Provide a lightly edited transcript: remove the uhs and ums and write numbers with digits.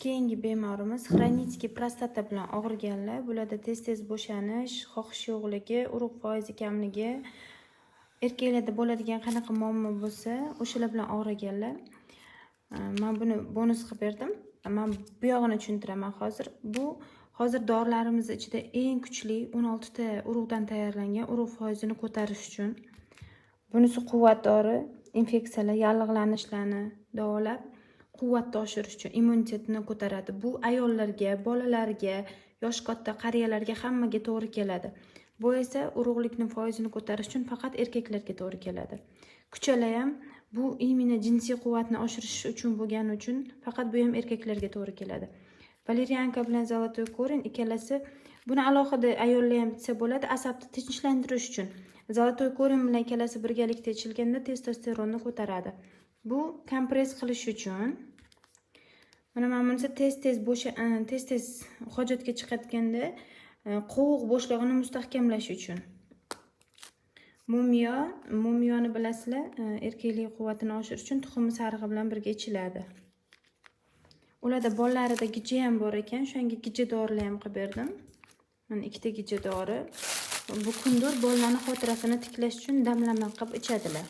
Keyingi bemorimiz xronitskiy prostata bilan og'riganlar. Bularda tez-tez bo'shanish, xohish yo'qligi, urug' foizi kamligi, erkaklarda bo'ladigan qanaqa muammo bo'lsa, o'shalar bilan og'riganlar. Men buni bonus qilib berdim. Men bu yog'ini tushuntiraman hozir. Bu hozir dorilarimiz ichida eng kuchli 16 ta urug'dan tayyorlangan urug' foizini ko'tarish uchun. Bunisi quvvat dori, infeksiyalar, yallig'lanishlarni davolab, quvvatni oshirish uchun, immunitetni ko'taradi. Bu ayollarga, bolalarga, yosh katta qariyalarga hammaga to'g'ri keladi. Bu esa urug'likning foizini ko'tarish uchun faqat erkaklarga to'g'ri keladi. Kuchalar ham bu immuniy jinsiy quvvatni oshirish uchun bo'lgani uchun faqat bu ham erkaklarga to'g'ri keladi. Valerianka bilan zolotoy korin ikkalasi buni alohida ayollar ham desa bo'ladi, asabni tinchlantirish uchun. Zolotoy korin bilan ikkalasi birgalikda ichilganda testosteronni ko'taradi. Bu kompress qilish uchun. Mana bunisi tez-tez hojatga chiqayotganda qovuq bo'shlig'ini mustahkamlash uchun. Mumiyoni bilasizlar, erkaklik quvvatini oshirish uchun tuxum sarig'i bilan birga ichiladi. Ularda bolalarida gija ham bor ekan, shunga gija dorilar ham qilib berdim. Mana 2 ta gija dori. Bu kundur bolalarning xotirasini tiklash uchun damlama qilib ichadilar.